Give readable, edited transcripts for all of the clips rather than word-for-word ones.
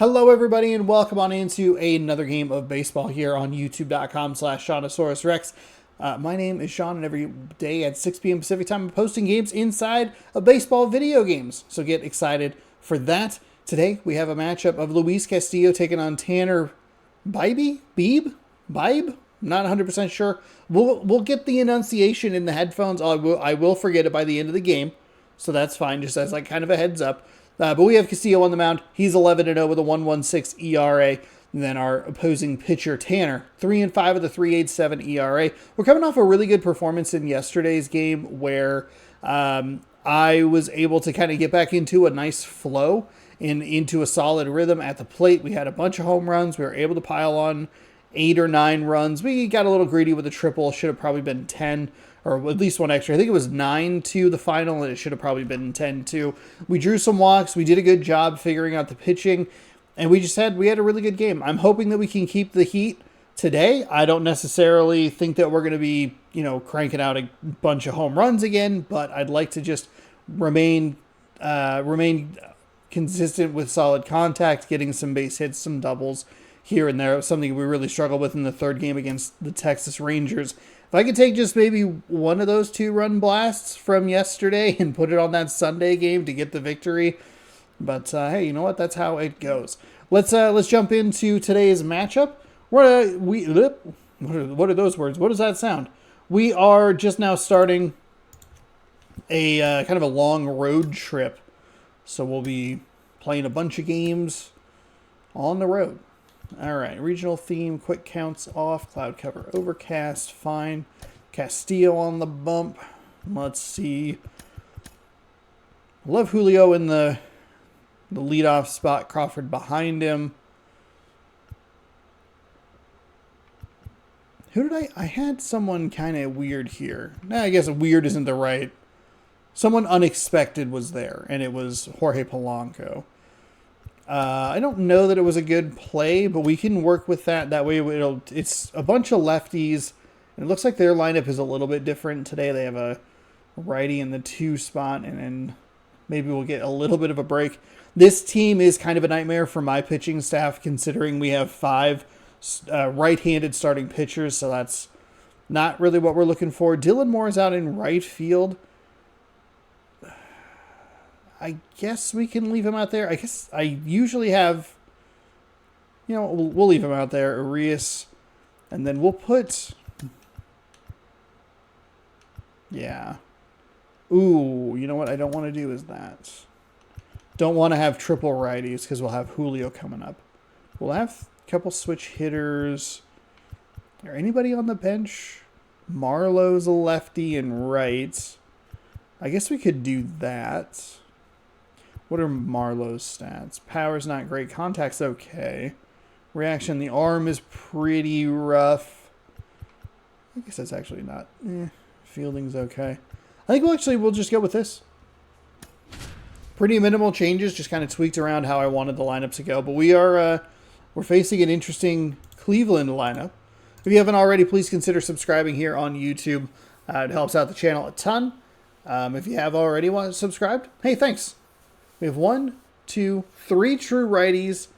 Hello everybody and welcome on into another game of baseball here on youtube.com/SeanOsaurusRex. My name is Sean and every day at 6 p.m. Pacific time I'm posting games inside of baseball video games. So get excited for that. Today we have a matchup of Luis Castillo taking on Tanner Bibe? Not 100% sure. We'll get the enunciation in the headphones. I will forget it by the end of the game. So that's fine, just as like kind of a heads up. But we have Castillo on the mound. He's 11-0 with a 1.16 ERA. And then our opposing pitcher, Tanner, 3-5 with a 3.87 ERA. We're coming off a really good performance in yesterday's game where I was able to kind of get back into a nice flow and into a solid rhythm at the plate. We had a bunch of home runs. We were able to pile on 8 or 9 runs. We got a little greedy with a triple. Should have probably been 10. Or at least one extra. I think it was 9-2 the final, and it should have probably been 10-2. We drew some walks. We did a good job figuring out the pitching, and we had a really good game. I'm hoping that we can keep the heat today. I don't necessarily think that we're going to be, cranking out a bunch of home runs again, but I'd like to just remain consistent with solid contact, getting some base hits, some doubles here and there. Something we really struggled with in the third game against the Texas Rangers. If I could take just maybe one of those 2-run blasts from yesterday and put it on that Sunday game to get the victory. But hey, you know what? That's how it goes. Let's jump into today's matchup. What are those words? What does that sound? We are just now starting a kind of a long road trip. So we'll be playing a bunch of games on the road. All right, regional theme, quick counts off, cloud cover, overcast, fine. Castillo on the bump. Let's see. Love Julio in the leadoff spot, Crawford behind him. Who did I had someone kind of weird here. I guess weird isn't the right. Someone unexpected was there, and it was Jorge Polanco. I don't know that it was a good play, but we can work with that. That way it's a bunch of lefties. And it looks like their lineup is a little bit different today. They have a righty in the 2 spot, and then maybe we'll get a little bit of a break. This team is kind of a nightmare for my pitching staff, considering we have 5 right-handed starting pitchers, so that's not really what we're looking for. Dylan Moore is out in right field. I guess we can leave him out there. I guess I usually have, we'll leave him out there. Arias. And then we'll put, yeah. Ooh, you know what I don't want to do is that. Don't want to have triple righties because we'll have Julio coming up. We'll have a couple switch hitters. Is there anybody on the bench? Marlowe's a lefty and right. I guess we could do that. What are Marlowe's stats? Power's not great. Contact's okay. Reaction, the arm is pretty rough. I guess that's actually not. Fielding's okay. I think we'll just go with this. Pretty minimal changes, just kind of tweaked around how I wanted the lineup to go. But we're facing an interesting Cleveland lineup. If you haven't already, please consider subscribing here on YouTube. It helps out the channel a ton. If you have already subscribed, hey, thanks. We have 1, 2, 3 true righties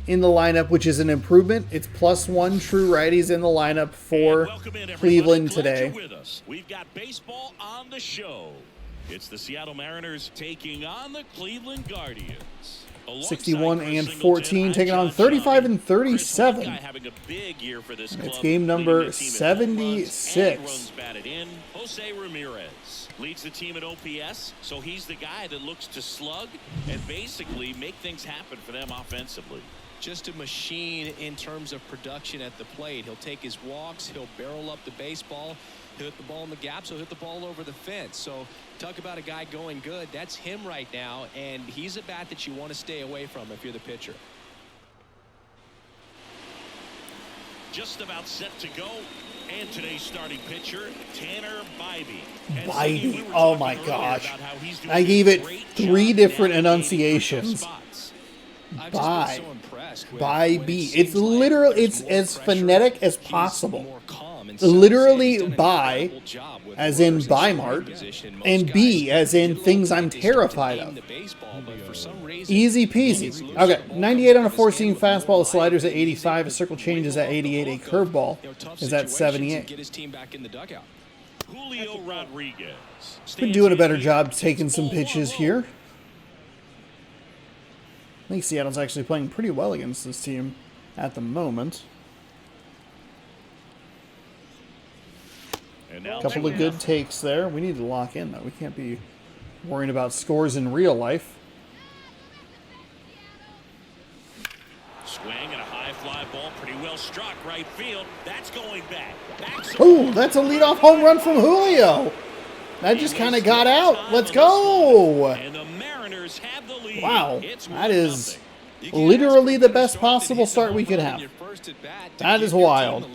in the lineup, which is an improvement. It's +1 true righties in the lineup for Cleveland today. We've got baseball on the show. It's the Seattle Mariners taking on the Cleveland Guardians. 61-14, taking on 35-37. It's game number 76. Jose Ramirez leads the team at OPS, so he's the guy that looks to slug and basically make things happen for them offensively. Just a machine in terms of production at the plate. He'll take his walks, he'll barrel up the baseball, he'll hit the ball in the gaps, he'll hit the ball over the fence. So talk about a guy going good. That's him right now, and he's a bat that you want to stay away from if you're the pitcher. Just about set to go. And today's starting pitcher, Tanner Bibe. Oh my gosh. I gave it 3 different enunciations. Bibe. It's literally, it's as phonetic as possible. literally buy, as in buy mart, and B, as in things I'm terrified of. Easy peasy. Okay, 98 on a 4-seam fastball, a slider's at 85, a circle change is at 88, a curveball is at 78. Julio Rodriguez. Been doing a better job taking some pitches here. I think Seattle's actually playing pretty well against this team at the moment. A couple of good takes there. We need to lock in, though. We can't be worrying about scores in real life. Swing and a high fly ball, pretty well struck right field. That's going back. Oh, that's a leadoff home run from Julio. That just kind of got out. Let's go. And the Mariners have the lead. Wow, that is literally the best possible start we could have. That is wild.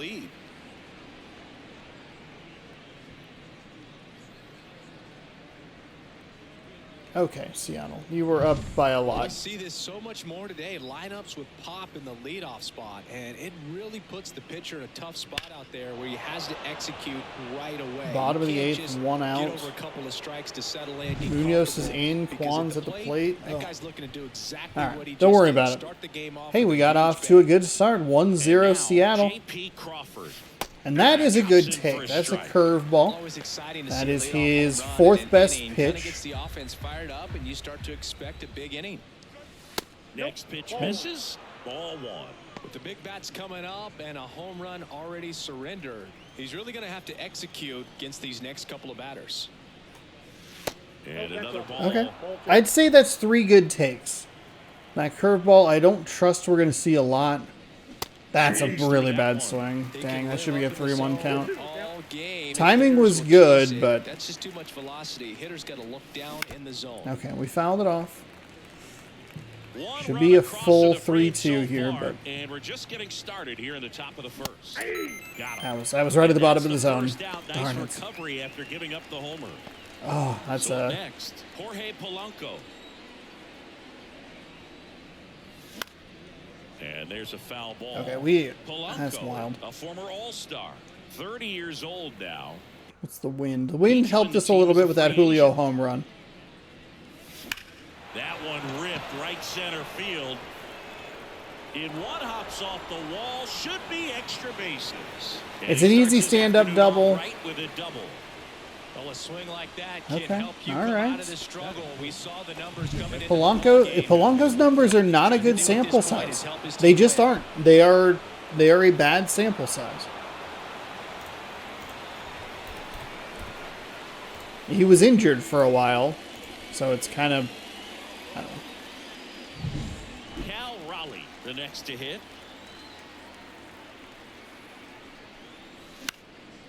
Okay, Seattle, you were up by a lot. We see this so much more today. Lineups with pop in the leadoff spot, and it really puts the pitcher in a tough spot out there where he has to execute right away. Bottom of the 8th, 1 out. Get over a couple of strikes to settle in. Munoz is in, Kwan's at the plate. That guy's looking to do exactly what he don't just worry did. about Start the game off Hey, with we a got huge off to a good start, 1-0 Seattle. J.P. Crawford. And that is a good take. That's a curveball. That is his 4th best pitch. Gets the offense fired up, and you start to expect a big inning. Next pitch misses. Ball 1. With the big bats coming up and a home run already surrendered, he's really going to have to execute against these next couple of batters. And another ball. Okay. I'd say that's 3 good takes. That curveball, I don't trust we're going to see a lot. That's a really bad swing. Dang, that should be a 3-1 count. Timing was good, but that's just too much velocity. Hitter's got to look down in the zone. Okay, we fouled it off. Should be a full 3-2 here, but and we're just getting started here in the top of the first. that was right at the bottom of the zone. Nice recovery after giving up the homer. Oh, that's so next, Jorge Polanco. And there's a foul ball. Okay, Polanco, that's wild. A former All-Star, 30 years old now. What's the wind? The wind helped us a little bit with that Julio home run. That one ripped right center field. In one hops off the wall, should be extra bases. It's an easy stand-up double. Right with a double. Well, a swing like that can help you come out of the struggle. We saw the numbers coming in. Polanco's numbers are not a good sample size. They just aren't. They are a bad sample size. He was injured for a while, so it's kind of, I don't know. Cal Raleigh, the next to hit.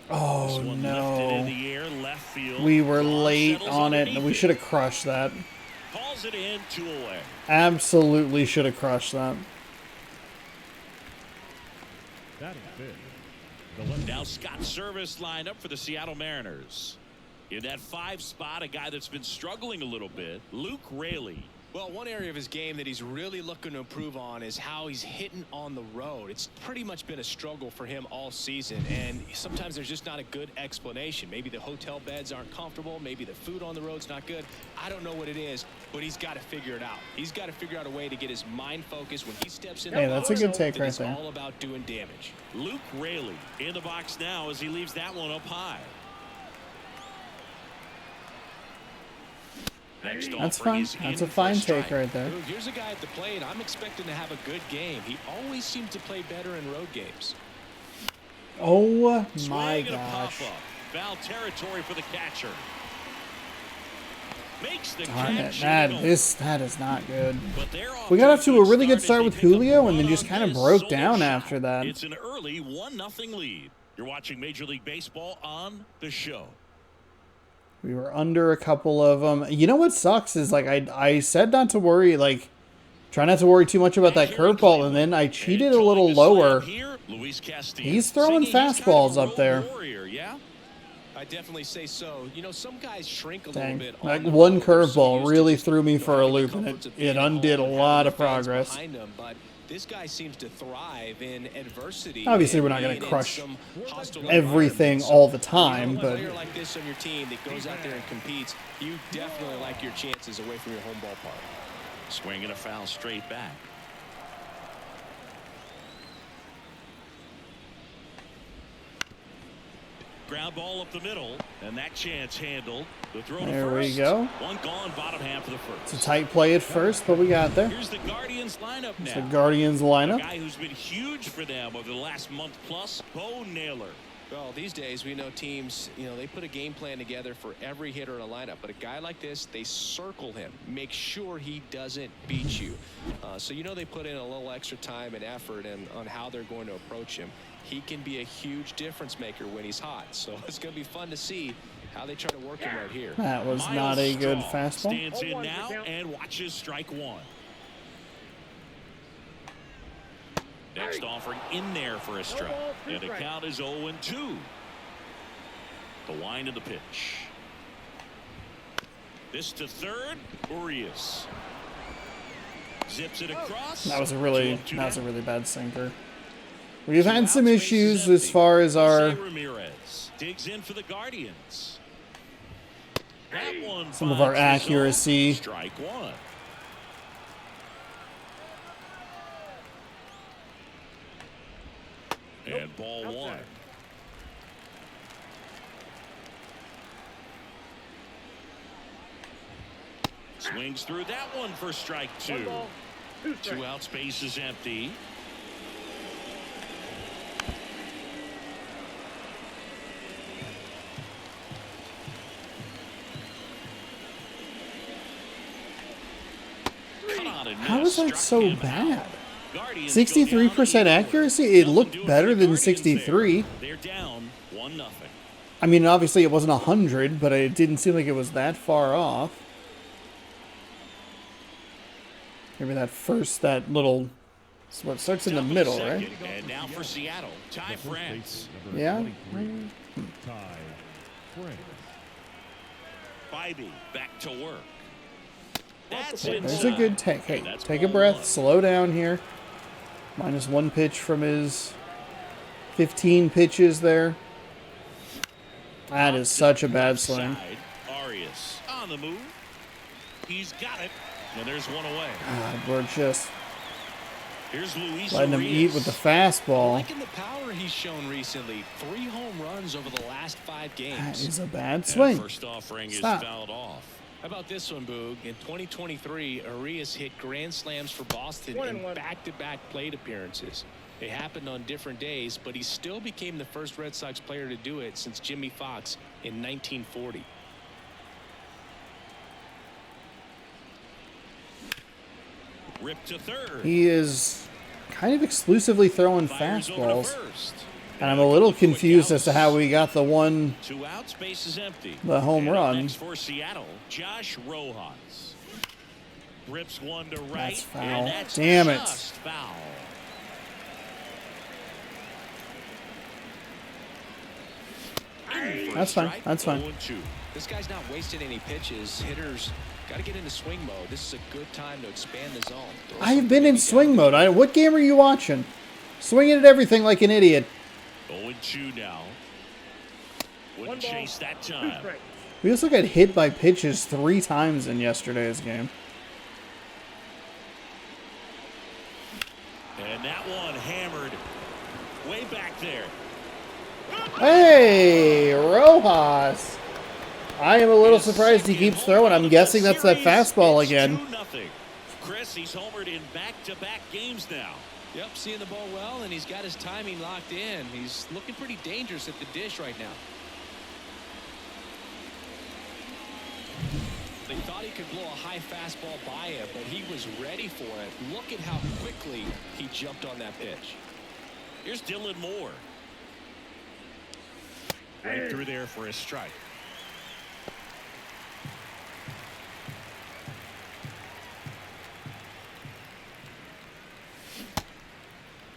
Oh, no. In the air, left field. We were late on it, and we should have crushed that. Calls it in, 2 away. Absolutely should have crushed that. Now Scott Service lined up for the Seattle Mariners. In that 5 spot, a guy that's been struggling a little bit, Luke Raley. Well, one area of his game that he's really looking to improve on is how he's hitting on the road. It's pretty much been a struggle for him all season, and sometimes there's just not a good explanation. Maybe the hotel beds aren't comfortable. Maybe the food on the road's not good. I don't know what it is, but he's got to figure it out. He's got to figure out a way to get his mind focused when he steps in. Hey, that's a good take right there. It's all about doing damage. Luke Raley in the box now as he leaves that one up high. That's fine. That's a fine take right there. Here's a guy at the plate. I'm expecting to have a good game. He always seems to play better in road games. Oh my gosh. Foul territory for the catcher. Makes the Darn it. catch. That is not good. We got off to a really good start with Julio and then just kind of broke down after that. It's an early 1-0 lead. You're watching Major League Baseball on the show. We were under a couple of them. You know what sucks is, like, I said not to worry, like, try not to worry too much about that curveball, and then I cheated a little lower. He's throwing fastballs up there. I definitely say so. You know, some guys shrink a Dang. little bit. That on the one road. They're so curveball used to really just, threw me for a having the loop, and comforts of it being undid a home and lot having of the fans progress. behind them, but this guy seems to thrive in adversity. Obviously, and we're not going being to in crush some hostile everything environments. all the So, when you time, have a but player like this on your team that goes out there and competes, you definitely like your chances away from your home ballpark. Swing and a foul straight back. Ground ball up the middle, and that chance handled. The throw to there we first. go. One gone, bottom half of the first. It's a tight play at first, but we got there. Here's the Guardians lineup It's now. the Guardians A lineup. guy who's been huge for them over the last month plus, Bo Naylor. Well, these days we know teams, you know, they put a game plan together for every hitter in a lineup. But a guy like this, they circle him, make sure he doesn't beat you. So you know they put in a little extra time and effort on how they're going to approach him. He can be a huge difference maker when he's hot. So it's going to be fun to see how they try to work him right here. That was not a good Miles fastball. Stands in now and watches strike one. Next offering in there for a strike. And the count is 0-2. The wind of the pitch. This to third. Urias zips it across. That was a really 2-2 bad sinker. We've had outs, some bases issues empty. as far as our Jose Ramirez digs in for the Guardians. That one some of our finds the zone. accuracy. Strike one. And ball one. Swings through that one for strike two. 2 outs, base is empty. How is that so bad? Guardians 63% accuracy? It looked better than 63. They're down 1-0. I mean, obviously it wasn't 100, but it didn't seem like it was that far off. Maybe that little, what starts in the middle, right? And now for Seattle, Ty France. Yeah. Bybee back to work. That's There's a good take. Hey, take a breath, slow down here. -1 pitch from his 15 pitches there. That is such a bad swing. Arias on the move. He's got it. And there's one away. God, we're just Here's Luis letting him eat with the fastball. Liking the power he's shown recently. 3 home runs over the last 5 games. That is a bad And swing. first offering is Stop. fouled off. How about this one, Boog? In 2023, Urias hit grand slams for Boston in back-to-back plate appearances. It happened on different days, but he still became the first Red Sox player to do it since Jimmy Fox in 1940. Ripped to third. He is kind of exclusively throwing Fires over to fastballs. first. And I'm a little confused as to how we got the 2 outs, base is empty. the home And up run. next for Seattle, Josh Rojas. Rips one to right. That's foul. And that's Damn it. just foul. That's fine. That's fine. 0-2. This guy's not wasting any pitches. Hitters got to get into swing mode. This is a good time to expand the zone. Throw I have something been in maybe swing down. mode. What game are you watching? Swinging at everything like an idiot. 0-2 now. Wouldn't chase that time. We also got hit by pitches 3 times in yesterday's game. And that one hammered way back there. Hey, Rojas. I am a little surprised he keeps throwing. I'm guessing that's that fastball again. 2-0. Chris, he's homered in back-to-back games now. Yep, seeing the ball well, and he's got his timing locked in. He's looking pretty dangerous at the dish right now. They thought he could blow a high fastball by it, but he was ready for it. Look at how quickly he jumped on that pitch. Here's Dylan Moore. Right through there for a strike.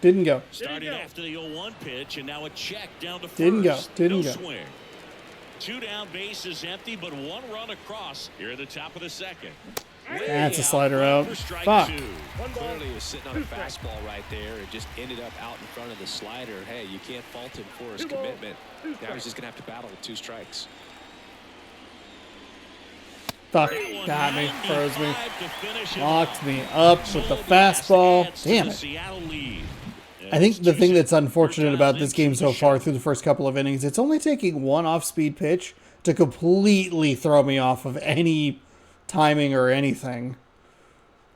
Didn't go. Started after the 0-1 pitch, and now a check down to first. Didn't go. Didn't no go. swing. 2 down, bases empty, but 1 run across here at the top of the second. That's a slider out. Fuck. Clearly he was sitting on a fastball right there and just ended up out in front of the slider. Hey, you can't fault him for his commitment. Now he's just going to have to battle with 2 strikes. Fuck. Got me. Froze me. Locked me up with the fastball. Damn it. I think the thing that's unfortunate about this game so far through the first couple of innings, it's only taking 1 off-speed pitch to completely throw me off of any timing or anything.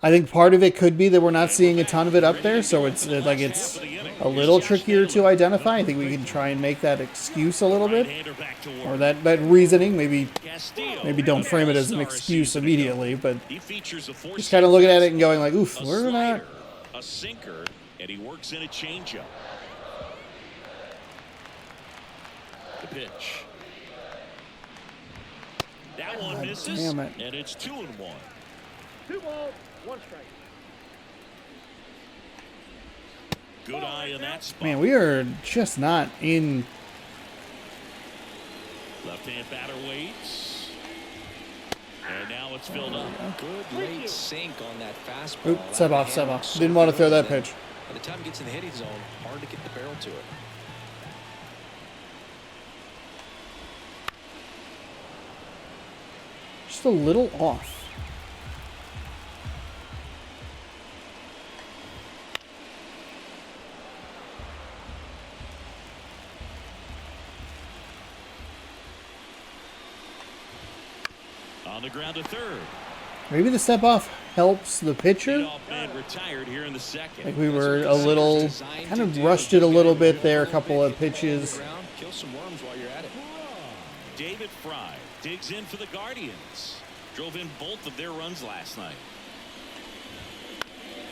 I think part of it could be that we're not seeing a ton of it up there, so it's like it's a little trickier to identify. I think we can try and make that excuse a little bit, or that reasoning. Maybe don't frame it as an excuse immediately, but just kind of looking at it and going like, "Oof, we're not." A sinker, and he works in a changeup. The pitch. That one misses, damn it. and it's 2-1. 2 balls, 1 strike. Good eye in that spot. Man, we are just not in. Left-hand batter waits. And now it's filled up. Good late sink on that fastball. Oop, sub off. Didn't want to throw that pitch. By the time it gets in the hitting zone, hard to get the barrel to it. Just a little off. On the ground to third. Maybe the step off helps the pitcher. Leadoff man retired here in the second. Like we were a little, kind of rushed it a little bit there, a couple of pitches. Kill some worms while you're at it. David Fry digs in for the Guardians. Drove in both of their runs last night.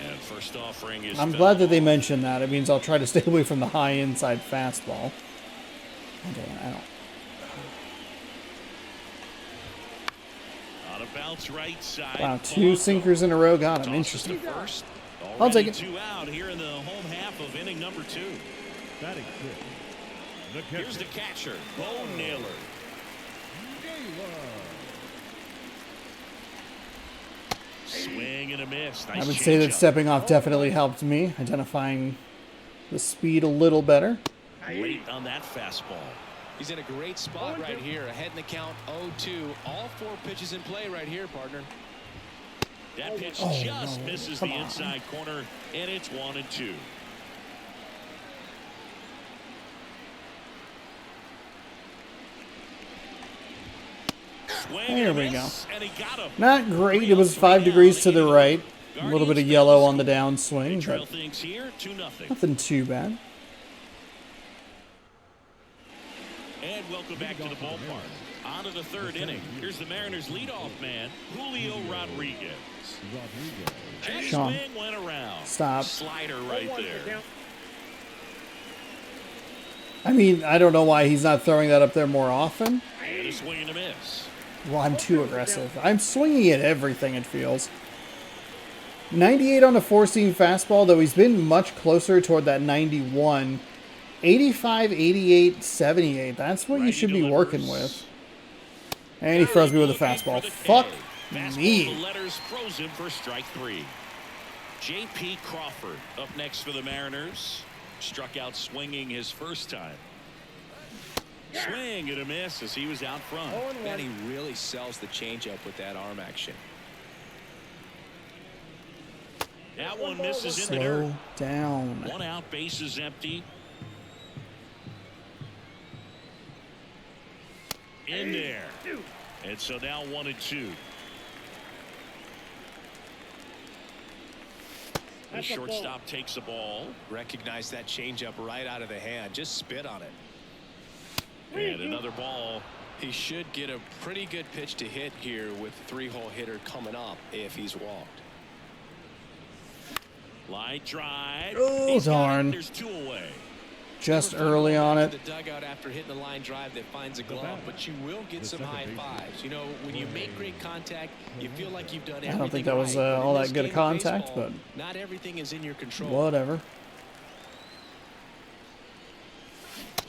And first offering is. I'm glad that they mentioned that. It means I'll try to stay away from the high inside fastball. Okay, I don't. On a bounce right side. Wow, 2 sinkers in a row got him. Interesting. First. I'll take it. 2 out here in the home half of inning number 2. Batting fifth. Here's the catcher, Bo Naylor. Swing and a miss. Nice I would say that changeup. stepping off definitely helped me, identifying the speed a little better. Late on that fastball. He's in a great spot right here. Ahead in the count 0-2. All 4 pitches in play right here, partner. That pitch Oh, just no. misses Come the on. inside corner, and it's 1-2. Swing There and a we miss, and he got him. Not great. It was 5 degrees to the right. A little bit of yellow on the downswing, Trail but things here, 2-0. nothing too bad. And welcome back to the ballpark. On to the 3rd inning. Here's the Mariners' leadoff man, Julio Rodriguez. That Sean, swing went around. stop. Slider right there. I mean, I don't know why he's not throwing that up there more often. And a swing and a miss. Well, I'm too aggressive. I'm swinging at everything, it feels. 98 on a 4-seam fastball, though he's been much closer toward that 91. 85, 88, 78. That's what you should be working with. And he throws me with a fastball. Fuck me. The letters frozen for strike 3. J.P. Crawford up next for the Mariners. Struck out swinging his first time. Swing and a miss as he was out front. And he really sells the changeup with that arm action. That one misses in the dirt. Slow down. 1 out, bases empty. In there. And so now 1-2. The shortstop takes the ball. Recognize that changeup right out of the hand. Just spit on it. And another ball. He should get a pretty good pitch to hit here with the 3-hole hitter coming up if he's walked. Line drive. Oh, He's got it. darn. There's 2 away. Just early on it. The dugout after hitting a line drive that finds a glove, but you will get some high fives. You know, when you make great contact, you feel like you've done everything. I don't think that was right. But all in that this good a game of contact, baseball, but not everything is in your control. whatever.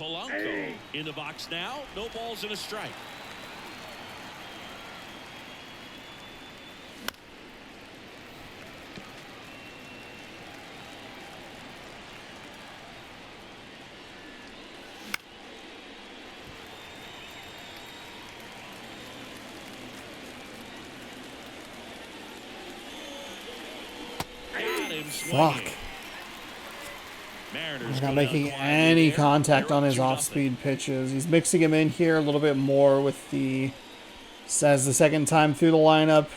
Polanco in the box now. No balls and a strike. Fuck. He's not making any contact on his off-speed pitches. He's mixing him in here a little bit more with the, says the second time through the lineup.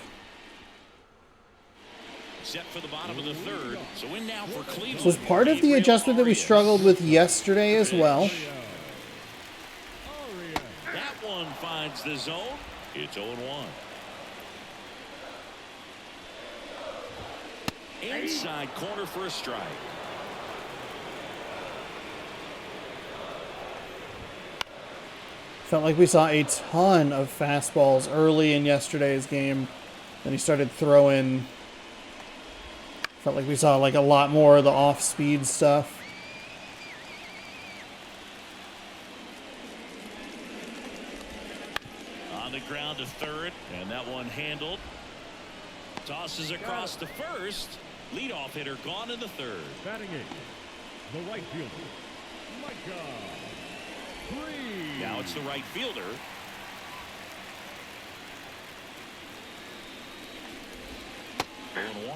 Set for the bottom of the third. So in now for Cleveland. This was part of the adjustment that we struggled with yesterday as well. That one finds the zone. It's 0-1. Inside corner for a strike. Felt like we saw a ton of fastballs early in yesterday's game. Then he started throwing. Felt like we saw like a lot more of the off-speed stuff. On the ground to third, and that one handled. Tosses across to first. Leadoff hitter gone in the third. Batting eight, the right fielder, Micah. Now it's the right fielder.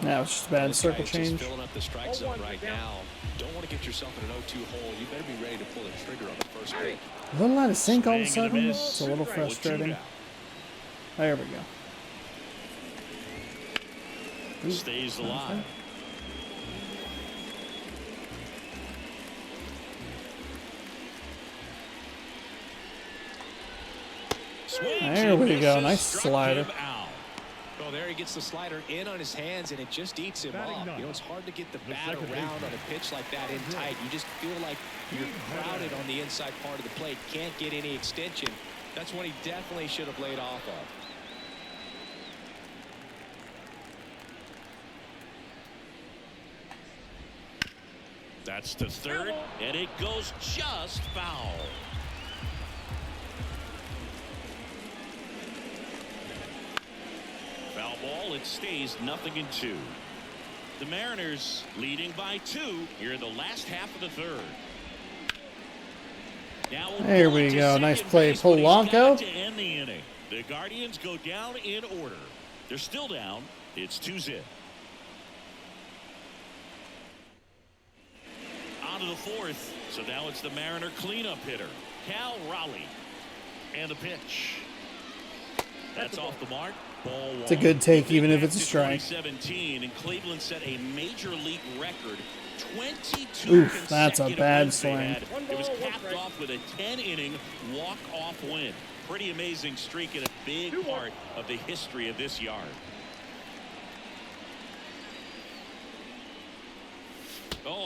That was just a bad circle change. Filling up the strike zone right now. Don't want to get yourself in an 0-2 hole. You better be ready to pull the trigger on the first pitch. A little out of sync all of a Swing and a sudden. miss. It's a little frustrating. There we go. Ooh, Stays alive. There we go. Nice slider. Well, there he gets the slider in on his hands, and it just eats him up. You know, it's hard to get the bat around on a pitch like that in tight. You just feel like you're crowded on the inside part of the plate. Can't get any extension. That's what he definitely should have laid off of. That's to third, and it goes just foul. Foul ball, it stays 0-2. The Mariners leading by 2 here in the last half of the third. Now there we go. Nice play, Polanco. To end the inning. The Guardians go down in order. They're still down. It's 2-0. On to the fourth. So now it's the Mariner cleanup hitter, Cal Raleigh. And the pitch. That's off the mark. Ball one. It's a good take, even if it's a strike. 2017, and Cleveland set a major league record. 22 Oof, that's a bad wins they swing. had. It was capped off with a 10-inning walk-off win. Pretty amazing streak and a big part of the history of this yard.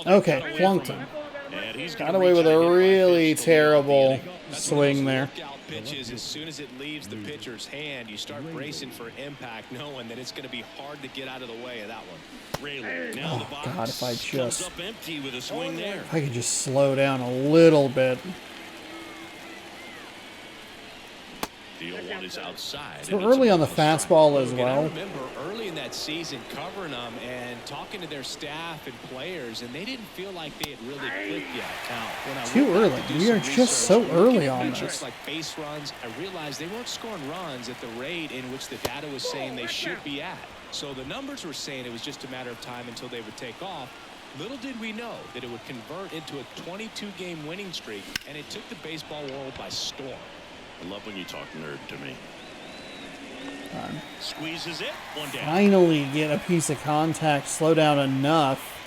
Okay, flunked him. Got away with a really terrible swing there. Pitches, as soon as it leaves the pitcher's hand, you start bracing for impact, knowing that it's going to be hard to get out of the way of that one. Oh, God, if I just... Up empty with a swing there. If I could just slow down a little bit. The 0-1 is outside. So early on the fastball as well. I remember early in that season covering them and talking to their staff and players, and they didn't feel like they had really clicked yet. Too early. We are just so early on this. Like base runs, I realized they weren't scoring runs at the rate in which the data was saying they should be at. So the numbers were saying it was just a matter of time until they would take off. Little did we know that it would convert into a 22-game winning streak, and it took the baseball world by storm. I love when you talk nerd to me. Squeezes it. One down. Finally get a piece of contact, slow down enough.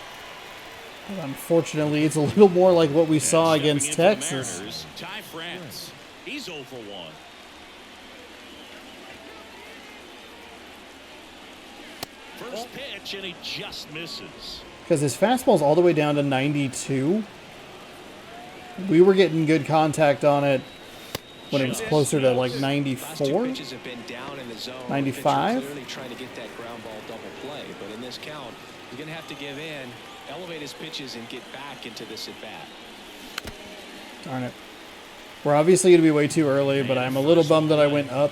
But unfortunately, it's a little more like what we saw against Texas. Mariners, Ty France. He's 0 for 1. First pitch, and he just misses. Because his fastball's all the way down to 92. We were getting good contact on it when it was closer to like 94, 95. Clearly trying to get that ground ball double play, but in this count, he's going to have to give in, elevate his pitches, and get back into this at bat. Darn it. We're obviously going to be way too early, but I'm a little bummed that I went up.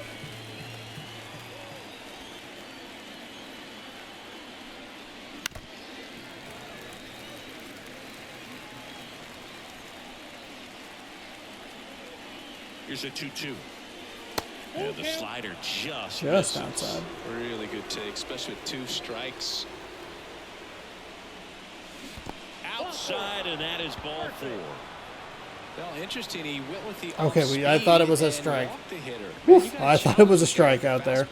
Here's a 2-2. And the slider just outside. Really good take, especially with 2 strikes. Outside, and that is ball 4. Well, interesting. He went with the Okay, I thought it was a strike. Oof, I thought it was a strike out there.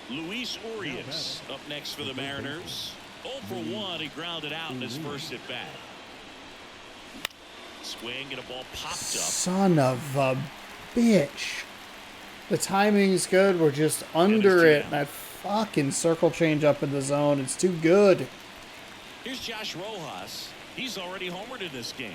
Luis Urias up next for the Mariners. 0 for 1. He grounded out in his first at bat. Swing and a ball popped up. Son of a bitch. The timing's good. We're just under it. That fucking circle change up in the zone. It's too good. Here's Josh Rojas. He's already homered in this game.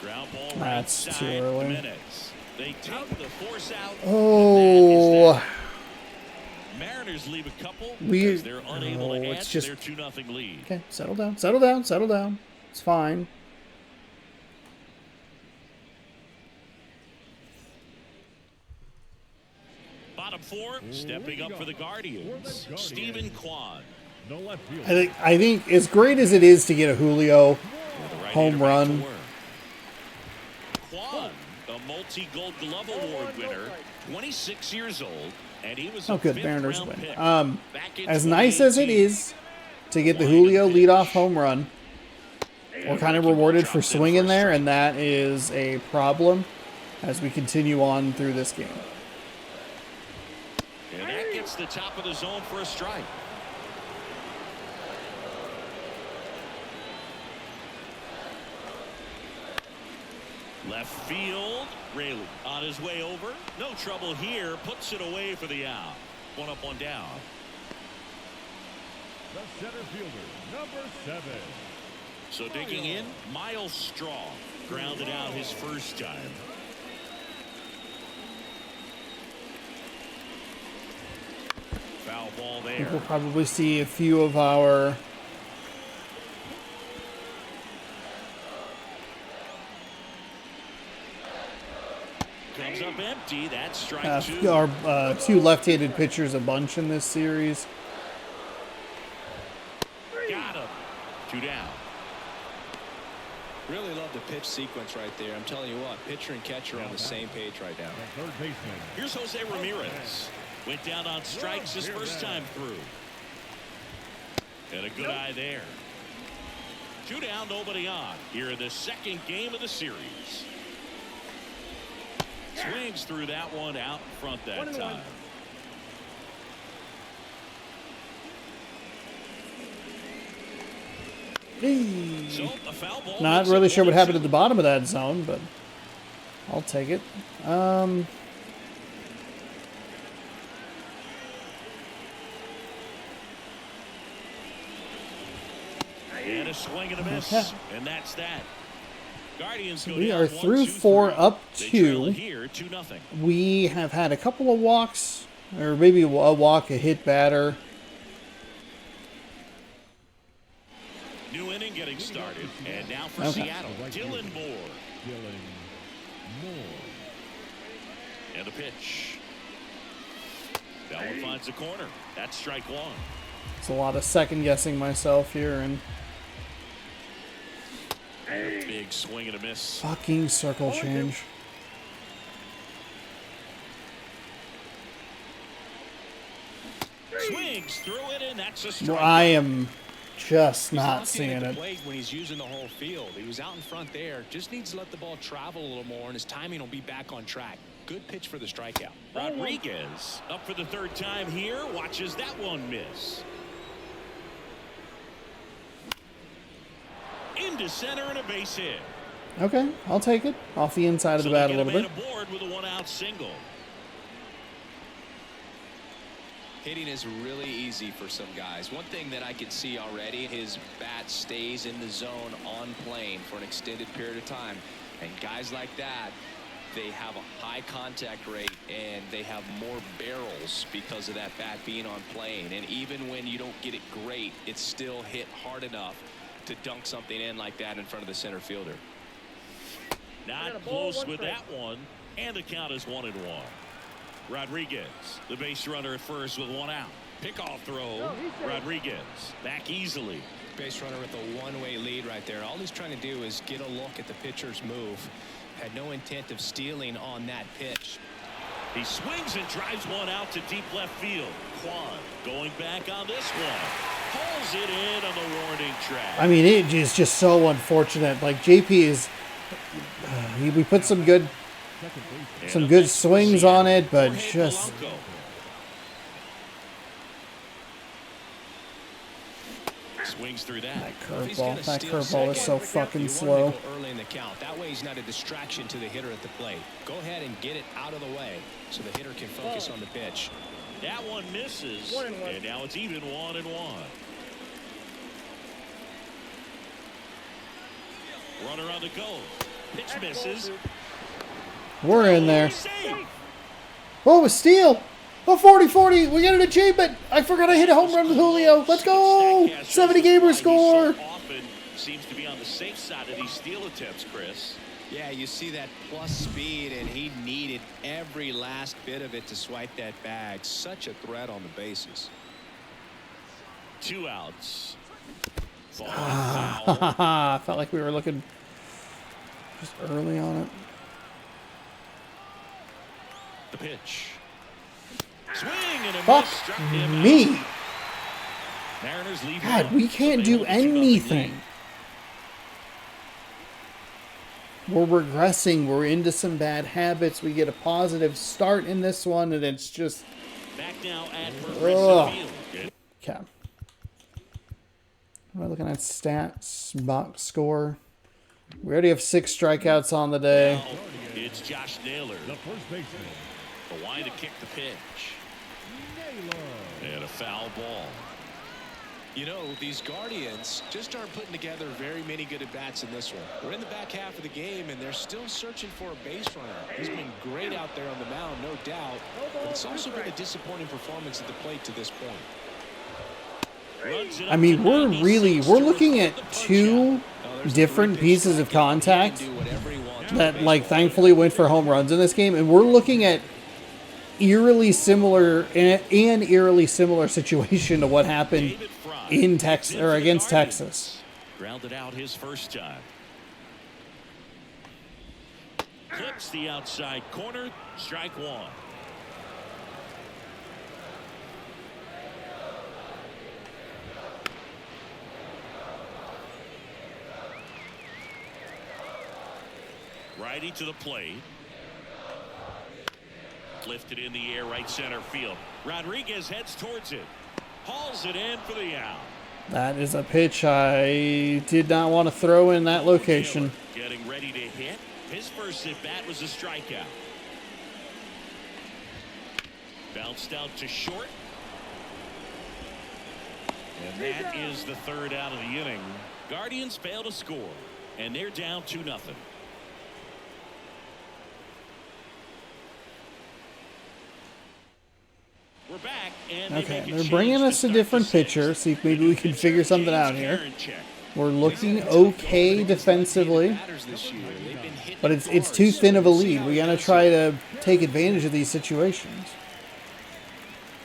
Ground ball right That's too side early. Jimenez. They take the force out. Oh. Mariners leave a couple We- because they're unable to it's add just- to their 2-0 lead. Okay, settle down. Settle down. Settle down. It's fine. Bottom 4, stepping up for the Guardians, Stephen Kwan. The left field. I think as great as it is to get a Julio The right-hander home back run. to work. Kwan, a multi-Gold Glove Award winner, 26 years old, and he was Oh, a good. 5th Mariners round win. pick. Back in As nice as it 2018. is to get the Julio leadoff home run, we're kind of rewarded for swinging there, and that is a problem as we continue on through this game. And that gets the top of the zone for a strike. Left field, Rayleigh on his way over. No trouble here. Puts it away for the out. 1 up, 1 down. The center fielder, number 7. So digging in, Miles Straw grounded out his first time. Foul ball I think there. we'll probably see a few of our Comes up empty. That's strike 2. our 2 left-handed pitchers a bunch in this series. Got him. 2 down. Really love the pitch sequence right there. I'm telling you what, pitcher and catcher are on the same page right now. The third baseman. Here's Jose Ramirez. Went down on strikes his first time through. And a good eye there. 2 down, nobody on. Here in the second game of the series. Swings through that one out in front that time. So a foul ball. Not makes really it sure what 1-2. happened at the bottom of that zone, but I'll take it. And a swing and a miss. Okay. And that's that. Guardians go We down are 1, through 2, 4, 3. up They trail 2. it here 2-0. We have had a couple of walks, or maybe a walk, a hit batter. New inning getting started. And now for Okay. Seattle, Dylan Moore. Dylan Moore. And the pitch. That one finds the corner. That's strike 1. It's a lot of second guessing myself here, and Big swing and a miss. fucking circle change. Swings through it, and that's a Well, strike. I am just He's not locked in seeing at the it. plate when he's using the whole field. He was out in front there. Just needs to let the ball travel a little more, and his timing will be back on track. Good pitch for the strikeout. Rodriguez up for the 3rd time here. Watches that one miss. Into center and a base hit. Okay, I'll take it. Off the inside of the So they bat a get little man bit. aboard with a 1-out single. Hitting is really easy for some guys. One thing that I can see already, his bat stays in the zone on plane for an extended period of time. And guys like that, they have a high contact rate and they have more barrels because of that bat being on plane. And even when you don't get it great, it's still hit hard enough to dunk something in like that in front of the center fielder. Not close with that one, and the count is 1-1. Rodriguez, the base runner at first with 1 out. Pickoff throw. Rodriguez back easily. Base runner with a one-way lead right there. All he's trying to do is get a look at the pitcher's move. Had no intent of stealing on that pitch. He swings and drives one out to deep left field. Kwan going back on this one. Pulls it in on the warning track. I mean, it is just so unfortunate. Like, JP is... we put some good swings on it, but just... Swings through that. That curveball is so fucking slow. Early in the count. That way he's not a distraction to the hitter at the plate. Go ahead and get it out of the way so the hitter can focus on the pitch. That one misses, and now it's even 1-1. Runner on the go. Pitch misses. We're in there. Oh, a steal. Oh, 40-40. We got an achievement. I forgot I hit a home run with Julio. Let's go. 70-gamer score. Often seems to be on the safe side of these steal attempts, Chris. Yeah, you see that plus speed, and he needed every last bit of it to swipe that bag. Such a threat on the bases. 2 outs. I felt like we were looking just early on it. The pitch. Swing and a Fuck miss. Struck him me. out. Mariners lead. God, we can't do anything. We're regressing. We're into some bad habits. We get a positive start in this one, and it's just... Back now at Progressive Field. Okay. Am I looking at stats, box score? We already have 6 strikeouts on the day. Now it's Josh Naylor. The first baseman. The line to kick the pitch. And a foul ball. You know, these Guardians just aren't putting together very many good at-bats in this one. We're in the back half of the game, and they're still searching for a base runner. He's been great out there on the mound, no doubt, but it's also been a disappointing performance at the plate to this point. I mean, we're looking at 2 different pieces of contact that, like, thankfully went for home runs in this game, and we're looking at eerily similar situation to what happened in Texas or against Texas. Grounded out his first time. Clips the outside corner. Strike 1. Righty to the plate. Lifted in the air, right center field. Rodriguez heads towards it. Hauls it in for the out. That is a pitch I did not want to throw in that location. Getting ready to hit. His first at bat was a strikeout. Bounced out to short. And that is the 3rd out of the inning. Guardians fail to score, and they're down 2-0. We're back, and Okay, they're bringing us a different pitcher. See if maybe we can figure something out here. We're looking okay defensively, but it's too thin of a lead. We gotta try to take advantage of these situations.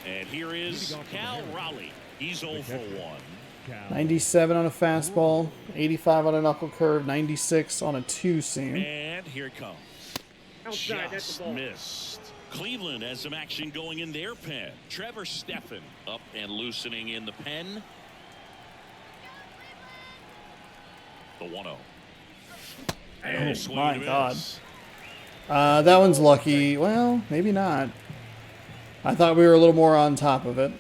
And here is Cal Raleigh. He's 0 for 1. 97 on a fastball, 85 on a knuckle curve, 96 on a 2-seam. And here it comes. Just missed. Cleveland has some action going in their pen. Trevor Stephan up and loosening in the pen. The 1-0. Oh my God. That one's lucky. Well, maybe not. I thought we were a little more on top of it.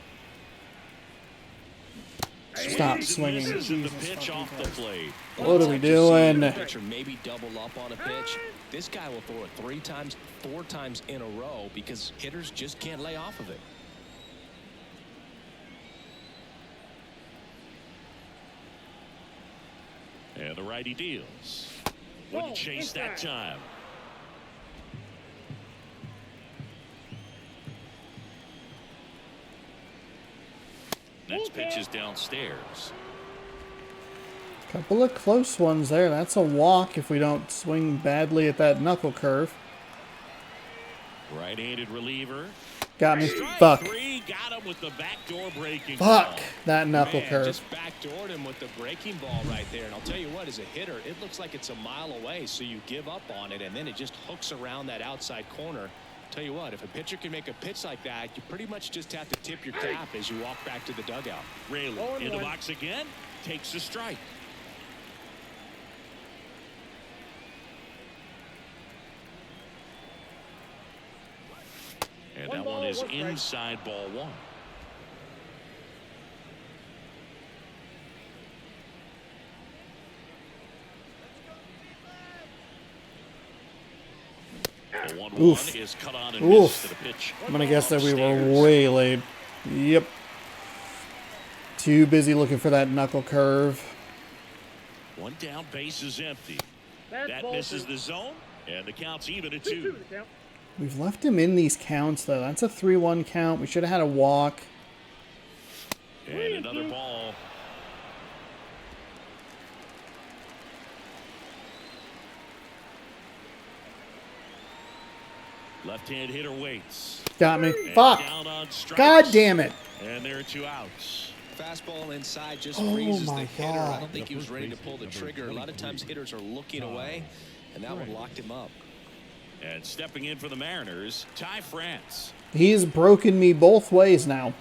Stop swinging. The pitch off the plate. What are we doing? Maybe double up on a pitch. This guy will throw it 3 times, 4 times in a row because hitters just can't lay off of it. And the righty deals. Wouldn't chase that time. Next pitch is downstairs. Couple of close ones there. That's a walk if we don't swing badly at that knuckle curve. Right-handed reliever. Got me. Strike Fuck. three. Got him with the backdoor breaking Fuck. ball. That knuckle Man, curve. just backdoored him with the breaking ball right there. And I'll tell you what, as a hitter, it looks like it's a mile away, so you give up on it, and then it just hooks around that outside corner. Tell you what, if a pitcher can make a pitch like that, you pretty much just have to tip your cap as you walk back to the dugout. Rayleigh in the box again. Takes a strike. And that one is inside ball one. The 1-1 is cut on and missed to the pitch. I'm going to guess that we were Upstairs. way late. Yep. Too busy looking for that knuckle curve. One down, base is empty. That misses the zone, and the count's even at 2. We've left him in these counts, though. That's a 3-1 count. We should have had a walk. And another ball. Left-hand hitter waits. Got me. And Fuck. down on strikes. God damn it. And there are 2 outs. Fastball inside just Oh freezes my the hitter. I God. don't think he was ready to pull the trigger. A lot of times hitters are looking away, and that one locked him up. And stepping in for the Mariners, Ty France. He's broken me both ways now.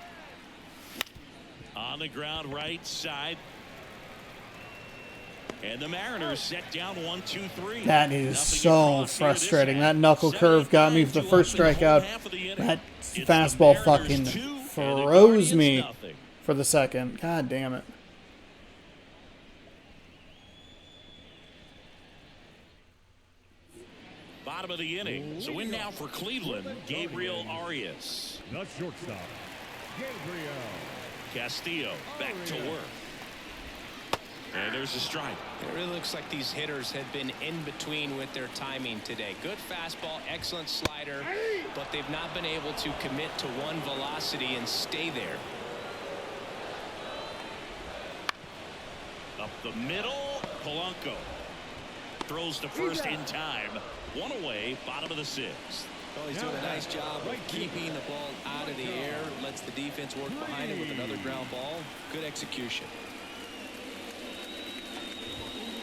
On the ground, right side. And the Mariners set down 1-2-3. That is Nothing so across here this frustrating. half. That knuckle curve got me for the 75 first to up in the strikeout. whole half of the inning. That It's the fastball Mariners fucking 2 and the froze Guardians me nothing. for the second. God damn it. Bottom of the inning. So in now for Cleveland, Gabriel Arias. The shortstop, Gabriel. Castillo back to work. And there's a strike. It really looks like these hitters have been in between with their timing today. Good fastball, excellent slider, but they've not been able to commit to one velocity and stay there. Up the middle, Polanco throws to first in time. One away, bottom of the 6th. Well, he's doing a nice job of keeping the ball out of the air, lets the defense work behind him with another ground ball. Good execution.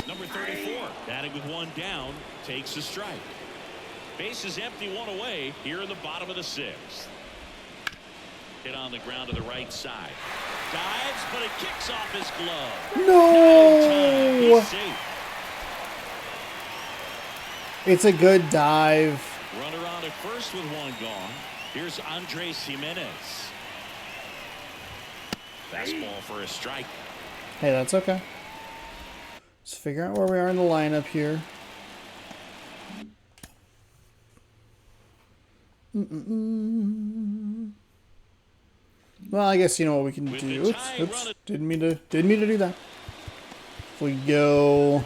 Number 34, batting with 1 down, takes a strike. Base is empty, 1 away here in the bottom of the 6th. Hit on the ground to the right side. Dives, but it kicks off his glove. No! He's safe. It's a good dive. Runner on at first with 1 gone. Here's Andres Jimenez. Fastball for a strike. Hey, that's okay. Let's figure out where we are in the lineup here. Well, I guess you know what we can do. Oops. Didn't mean to do that. If we go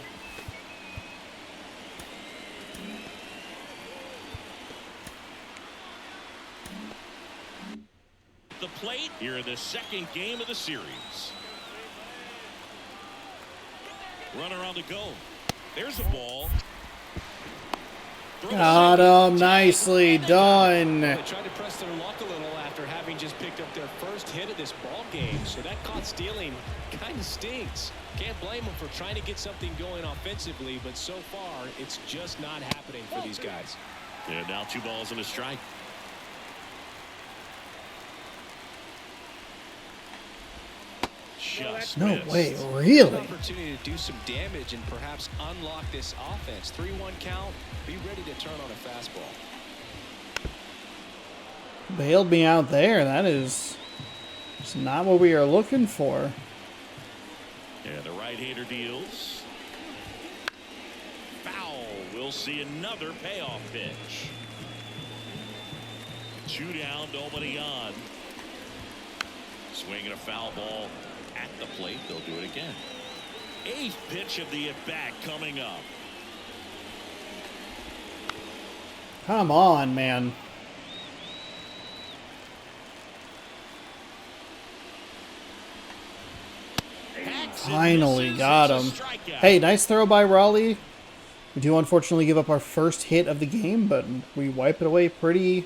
The plate here in the 2nd game of the series. Runner on the go. There's a ball. got him, nicely done. They tried to press their luck a little after having just picked up their first hit of this ball game. So that caught stealing kind of stinks. Can't blame them for trying to get something going offensively, but so far it's just not happening for these guys. And now 2 balls and a strike. Just No missed. way, really? Opportunity to do some damage and perhaps unlock this offense. 3-1 count. Be ready to turn on a fastball. Bailed me out there. That is just not what we are looking for. And the right-hander deals. Foul. We'll see another payoff pitch. 2 down, nobody on. Swinging a foul ball at the plate. They'll do it again. 8th pitch of the at-bat coming up. Come on, man. Finally misses. got It's a him. strikeout. Hey, nice throw by Raleigh. We do unfortunately give up our first hit of the game, but we wipe it away pretty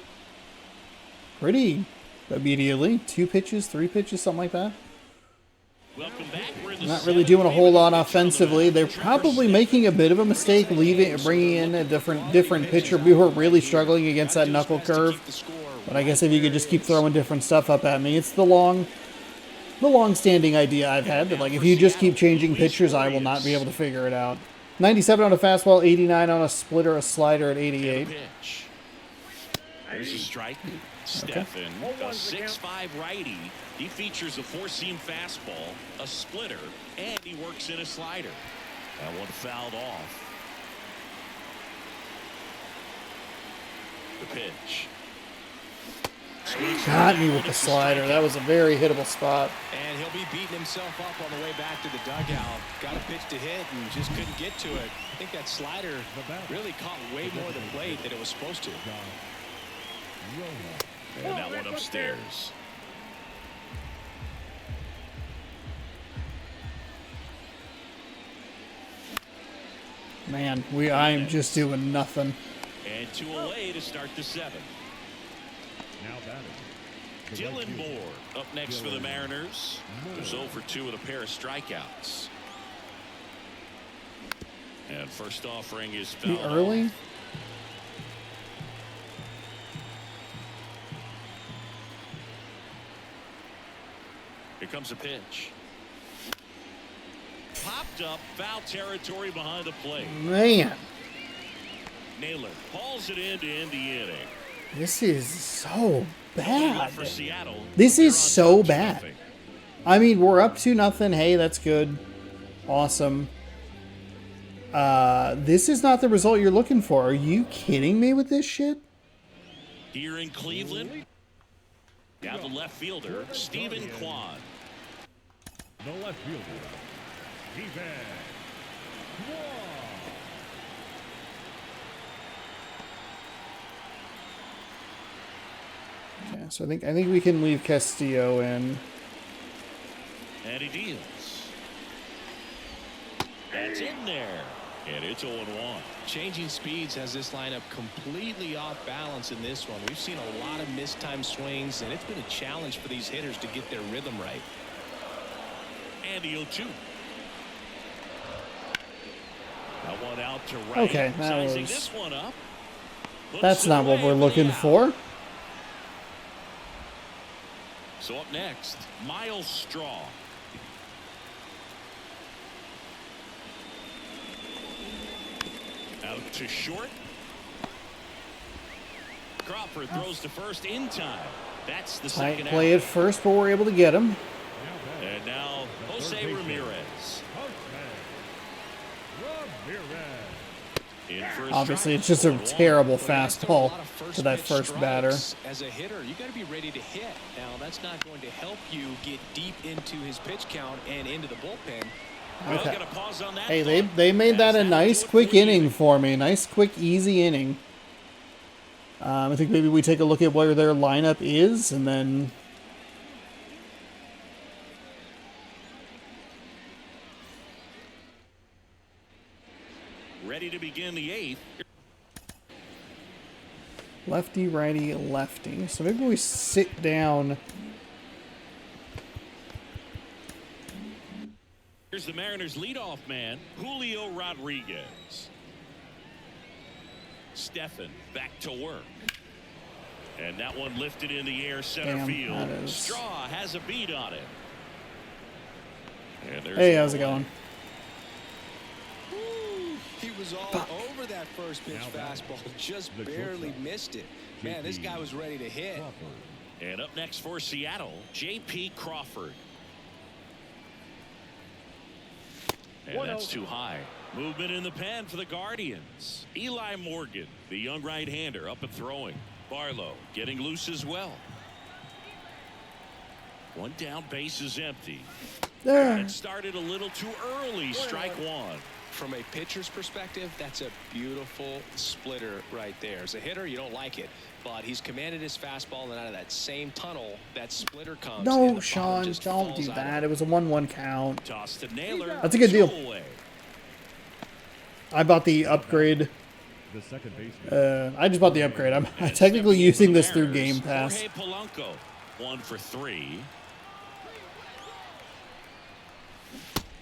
immediately. 2 pitches, 3 pitches, something like that. Welcome back. We're in the Not really seventh doing a whole inning. lot Pitch on the offensively. mound. They're Trevor probably Smith. making a bit of a mistake bringing in a different pitcher. We were really struggling against that knuckle curve. But I guess if you could just keep throwing different stuff up at me, it's the long-standing idea I've had that, like, if you just keep changing pitchers, I will not be able to figure it out. 97 on a fastball, 89 on a splitter, a slider at 88. Pitch. There's a strike. Stefan, a 6'5" righty. He features a 4-seam fastball, a splitter, and he works in a slider. That one fouled off. The pitch. Got me with the slider. That was a very hittable spot. And he'll be beating himself up on the way back to the dugout. Got a pitch to hit and just couldn't get to it. I think that slider really caught way more than plate than it was supposed to. And that one upstairs. Man, I'm just doing nothing. And 2 away to start the 7th. Now batting. Dylan Moore up next for the Mariners. Who's 0 for 2 with a pair of strikeouts. And first offering is Too fouled early? off. Here comes a pitch. Popped up, foul territory behind the plate. Man, Naylor hauls it in to end the inning. this is so bad. For Seattle, This they're is on so top bad. 2-0. I mean, we're up to nothing. Hey, that's good. Awesome. This is not the result you're looking for. Are you kidding me with this shit? Here in Cleveland, down the left fielder, Stephen Kwan. The left fielder. Stephen Kwan. Okay, so I think we can leave Castillo in. And he deals. That's in there. And it's 0-1. Changing speeds has this lineup completely off balance in this one. We've seen a lot of mistimed swings, and it's been a challenge for these hitters to get their rhythm right. And the 0-2. That one out to right. Okay, that Sizing was- this one up. Puts That's it not what away we're the looking out. for. So up next, Miles Straw. Out to short. Crawford throws to first in time. That's the Tight second play out. at first, but we're able to get him. And now Jose Ramirez. In for a Obviously, strike. it's just a 0-1. terrible Throw a fastball lot of to that pitch first batter. strikes. As a hitter, you got to be ready to hit. Now, that's not going to help you get deep into his pitch count and into the bullpen. Well, Okay. gonna pause on that Hey, thought. they made that a As nice do it quick for you. inning for me. Nice, quick, easy inning. I think maybe we take a look at where their lineup is, and then Ready to begin the 8th. lefty, righty, lefty. So maybe we sit down. Here's the Mariners leadoff man, Julio Rodriguez. Stefan back to work. And that one lifted in the air center Damn, field. that is- Straw has a beat on it. And there's Hey, how's it 1. going? He was all over that first pitch fastball, just barely missed it. Man, this guy was ready to hit. And up next for Seattle, J.P. Crawford. And that's too high. Movement in the pen for the Guardians. Eli Morgan, the young right-hander, up and throwing. Barlow getting loose as well. One down, base is empty. There. It started a little too early. Strike 1. From a pitcher's perspective, that's a beautiful splitter right there. As a hitter, you don't like it, but he's commanded his fastball, and out of that same tunnel, that splitter comes. No, Sean, don't do that. It was a 1-1 count. Toss to Naylor. That's a good deal. Away. I bought the upgrade. The second baseman. I just bought the upgrade. I'm technically using this through Game Pass. Jorge Polanco, 1 for 3.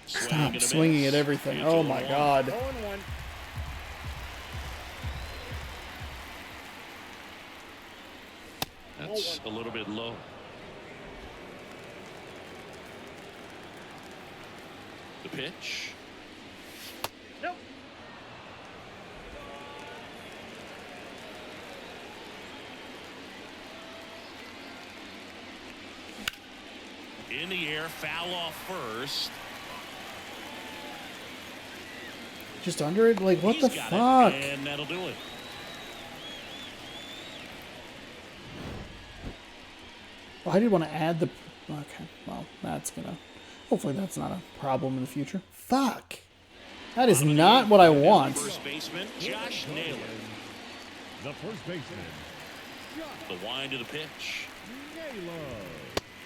Stop swinging at everything. Oh my God. That's a little bit low. The pitch. Nope. In the air, foul off first. Just under it? Like, what He's the got fuck? it, and that'll do it. Well, I did want to add the... Okay, well, that's gonna... Hopefully that's not a problem in the future. Fuck! That is not what I want. First baseman, Josh Naylor. The first baseman. The wind of the pitch.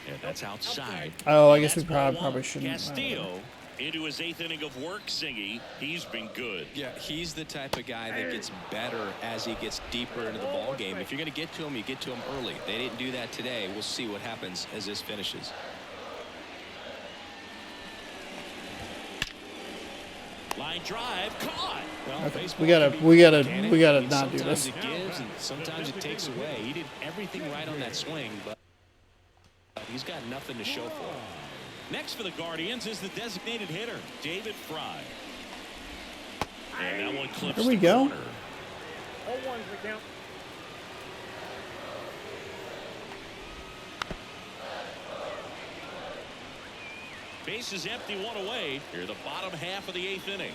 And that's outside. Oh, I guess we That's ball probably one. shouldn't... Castillo into his 8th inning of work, Singy. He's been good. Yeah, he's the type of guy that gets better as he gets deeper into the ball game. If you're going to get to him, you get to him early. They didn't do that today. We'll see what happens as this finishes. Line drive, caught. Well, Okay, baseball we gotta can be organic. not do Sometimes this. it gives and sometimes it takes away. He did everything right on that swing, but he's got nothing to show for it. Next for the Guardians is the designated hitter, David Fry. And that one clips There we the go. corner. 0-1's the count. Base is empty, 1 away. Here, the bottom half of the 8th inning.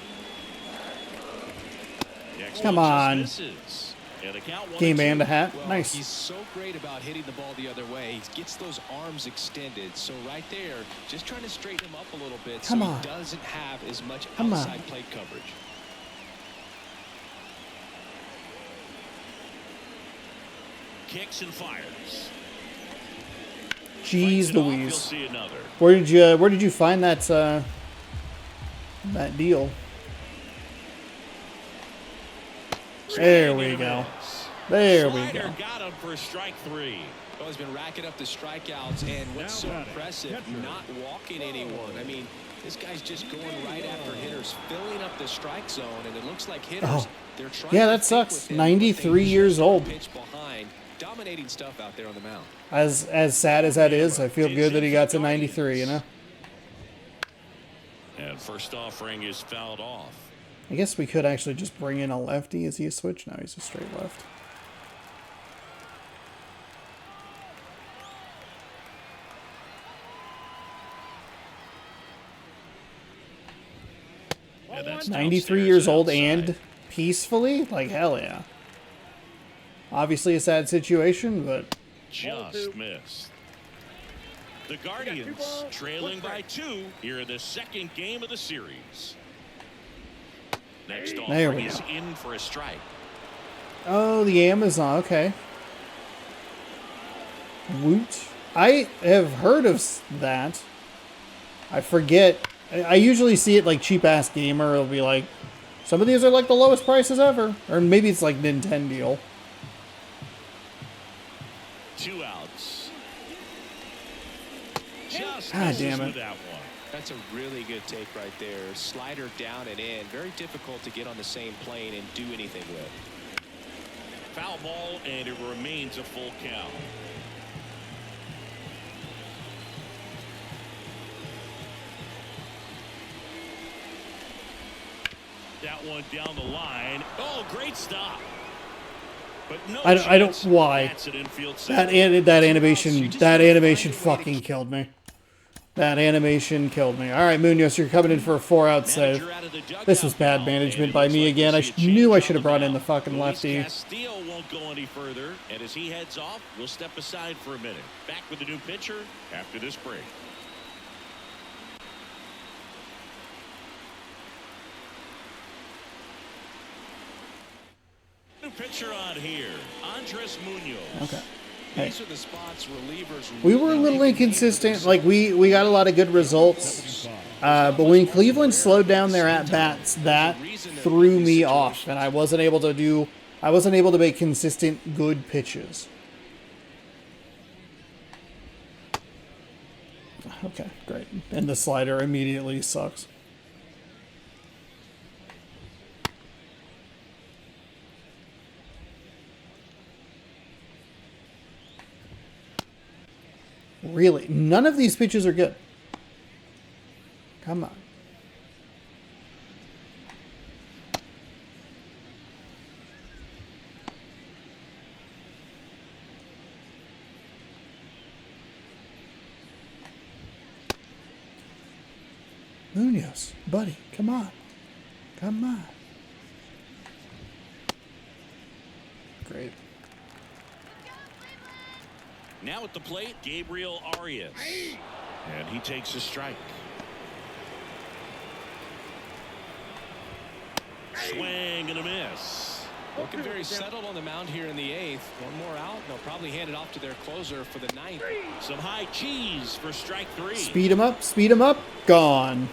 Next Come one on. just misses. And the count 1-2. Game and a hat. Well, Nice. He's so great about hitting the ball the other way. He gets those arms extended. So right there, just trying to straighten him up a little bit Come so on. he doesn't have as much Come on. outside plate coverage. Kicks and fires. Jeez Fights it off, Louise. you'll see another. Where did you find that that deal? There we go. There we Slider go. got him for strike 3. Well, he's been racking up the strikeouts, and what's so Now batting, impressive, catcher. not walking anyone. I mean, this guy's just going right after hitters, filling up the strike zone, and it looks like hitters, Oh. they're trying Yeah, to that think sucks. with him, 93 but they years just old. pitch behind. Dominating stuff out there on the mound. As sad as that is, I feel good that he got to 93, you know? And first offering is fouled off. I guess we could actually just bring in a lefty. Is he a switch? No, he's a straight left. And that's 93 downstairs years and old outside. and peacefully? Like, hell yeah. Obviously a sad situation, but Just missed. The Guardians trailing by 2 here in the second game of the series. Next There offering we is go. in for a strike. oh, the Amazon. Okay. Woot. I have heard of that. I forget. I usually see it like Cheap Ass Gamer. It'll be like, some of these are like the lowest prices ever. Or maybe it's like Nintendo. 2 outs. Just God misses damn it. with that one. That's a really good take right there. Slider down and in. Very difficult to get on the same plane and do anything with. Foul ball, and it remains a full count. That one down the line. Oh, great stop. But no I don't. chance. Why? That's an infield That single. animation fucking killed me. That animation killed me. All right, Munoz, you're coming in for a 4-out save. Manager out of the dugout This was bad now, management and it by looks me like again. we'll I see a knew I change should have on brought the in the mound. fucking Luis lefty. Castillo won't go any further, and as he heads off, we'll step aside for a minute. Back with the new pitcher after this break. pitcher on here, Andres Munoz. Okay. Hey. These are the spots relievers We were a little inconsistent. Like, we got a lot of good results. But when Cleveland slowed down their at-bats, that threw me off. And I wasn't able to make consistent good pitches. Okay, great. And the slider immediately sucks. Really? None of these pitches are good. Come on. Munoz, buddy, come on. Come on. Great. Now at the plate, Gabriel Arias. And he takes a strike. Swing and a miss. Looking very settled on the mound here in the 8th. One more out, and they'll probably hand it off to their closer for the 9th. Some high cheese for strike 3. Speed him up, speed him up. Gone.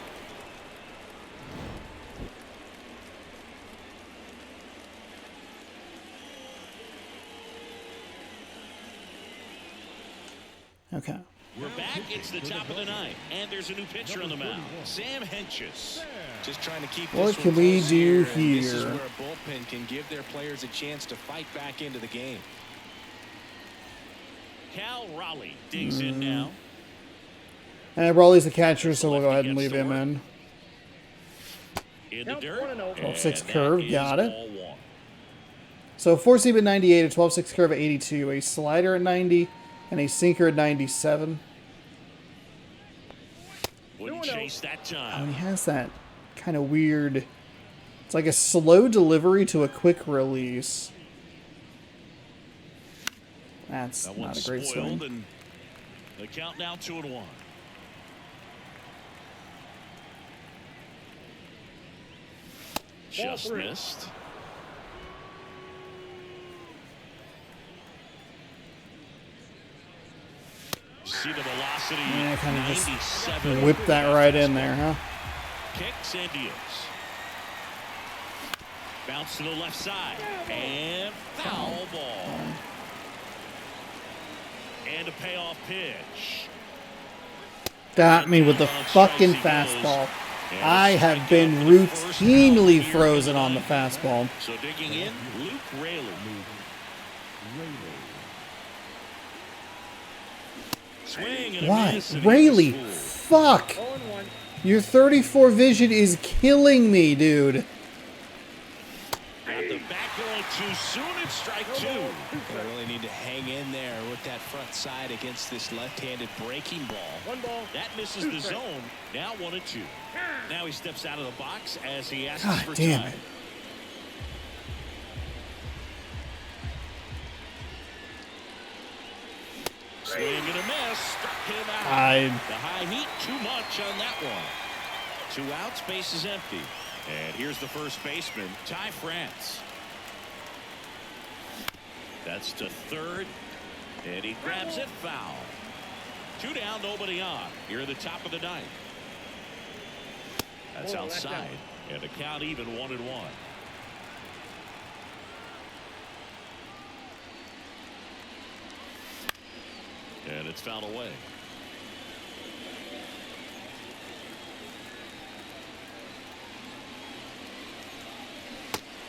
Okay. We're back. It's the top of the 9th, and there's a new pitcher on the mound, Sam Hentges. Just trying to keep What this can one we close do and This is here? where a bullpen can give their players a chance to fight back into the game. Cal Raleigh digs in now. And Raleigh's the catcher, so we'll go ahead and leave him in. In the Count dirt. 1-0. 12-6 And that curve, is got it. ball 1. So 4-seam at 98, a 12-6 curve at 82, a slider at 90, and a sinker at 97. Wouldn't chase that Oh, time. he has that kind of weird... It's like a slow delivery to a quick release. That's That not one's a great spoiled, swing. and the count now 2-1. Just 3. missed. See the velocity. Yeah, kind of just 97. whip that right in there, huh? Kicks and deals. Bounce to the left side. And foul ball. And a payoff pitch. Got me with the fucking fastball. I have been routinely frozen on the fastball. So digging in, Luke Rayleigh. Swing and a Why? miss, and he Rayleigh, was fuck! 0-1. Your 34 vision is killing me, dude. fooled. Got the back going too soon. It's strike 2. They really need to hang in there with that front side against this left-handed breaking ball. 1 ball. That misses the zone. Now 1-2. Now he steps out of the box as he asks God for damn time. it. Swing and a miss. Struck him out. I- The high heat, too much on that one. 2 outs, base is empty. And here's the first baseman, Ty France. That's to third. And he grabs it, foul. 2 down, nobody on. Here at the top of the 9th. That's Oh, that's outside. And the count even 1-1. And it's fouled away.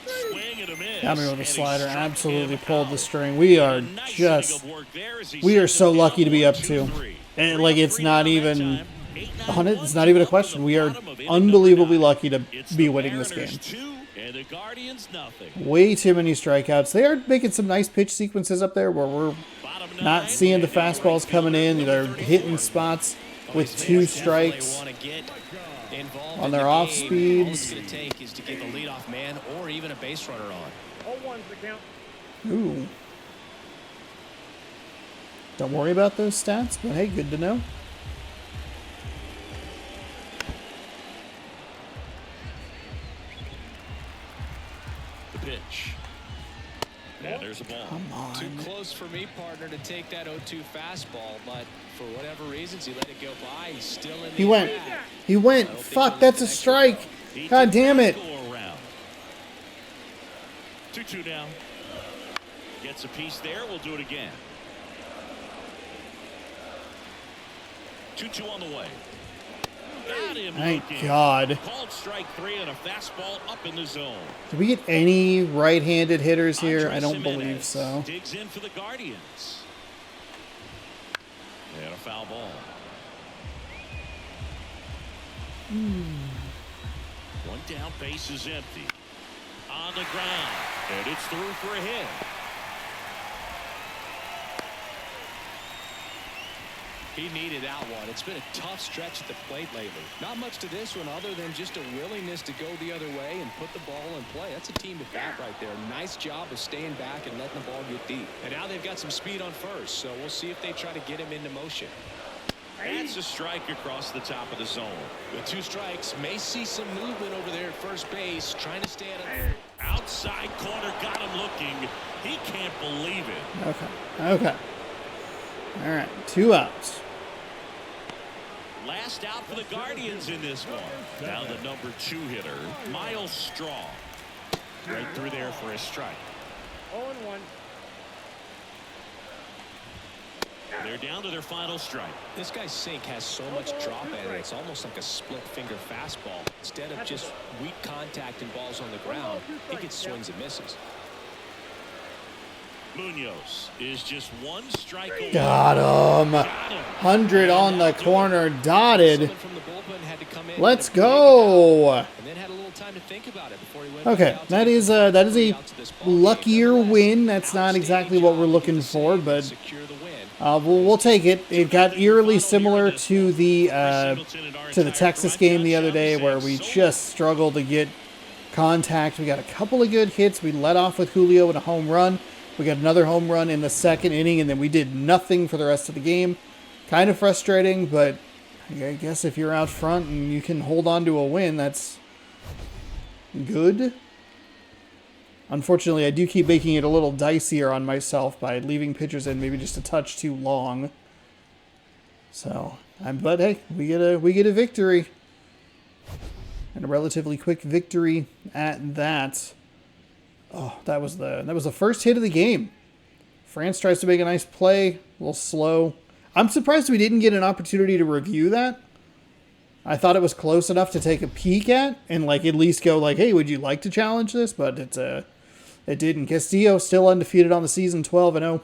Swing and a miss. Got me with And a he slider. struck Absolutely him pulled out. the string. We are Nice just... inning of work there as he We are sends so it lucky down to be up 1-2-3. And like, it's not even... It's not even a question. We are Bottom of inning unbelievably number 9. lucky to It's be the winning this Mariners game. 2 and the Guardians nothing. Way too many strikeouts. They are making some nice pitch sequences up there where we're Bottom not 9, seeing the and right fastballs coming in. fielder, They're number hitting 34. spots with These 2 fans definitely strikes. want to get involved On in their the off game. speeds. All it's going to take is to get the leadoff man or even a base runner on. 0-1's the count. Ooh. Don't worry about those stats, but hey, good to know. The pitch. And there's a ball. Come on. Too close for me, partner, to take that 0-2 fastball, but for whatever reasons, he let it go by. He's still in the He went. at-bat. He went. Fuck, that's a strike. He God did damn not it. go around. 2-2 now. Gets a piece there. We'll do it again. 2-2 on the way. Got him Thank looking. God. Called strike 3 and a fastball up in the zone. Did we get any right-handed hitters here? I Andres don't Jimenez believe so. Digs in for the Guardians. And a foul ball. One down, base is empty. On the ground, and it's through for a hit. He needed that one. It's been a tough stretch at the plate lately. Not much to this one other than just a willingness to go the other way and put the ball in play. That's a team at bat right there. Nice job of staying back and letting the ball get deep. And now they've got some speed on first, so we'll see if they try to get him into motion. That's a strike across the top of the zone. With 2 strikes, may see some movement over there at first base, trying to stay out of... Outside corner, got him looking. He can't believe it. Okay. Okay. All right. 2 outs. Last out for the Guardians in this one. Now the number 2 hitter, Miles Straw. Right through there for a strike. 0-1. They're down to their final strike. This guy's sink has so much drop in it. It's almost like a split finger fastball. Instead of just weak contact and balls on the ground, he gets swings and misses. Munoz is just 1 strike away. Got him. 100 on the corner, dotted. Someone from the bullpen had to come in Let's and make it go. happen, and then had a little time to think about it before he went Okay, back out to that the is field. a Out to this ball game. luckier Nevertheless, win. That's not exactly what we're looking for, outstanding but secure the win. we'll take it. It got eerily similar to the Texas game the other day, where we just struggled to get contact. We got a couple of good hits. We let off with Julio with a home run. We got another home run in the 2nd inning, and then we did nothing for the rest of the game. Kind of frustrating, but I guess if you're out front and you can hold on to a win, that's good. Unfortunately, I do keep making it a little dicier on myself by leaving pitchers in maybe just a touch too long. So, but hey, we get a victory, and a relatively quick victory at that. Oh, that was the first hit of the game. France tries to make a nice play, a little slow. I'm surprised we didn't get an opportunity to review that. I thought it was close enough to take a peek at and like at least go like, hey, would you like to challenge this? But it didn't. Castillo still undefeated on the season, 12-0.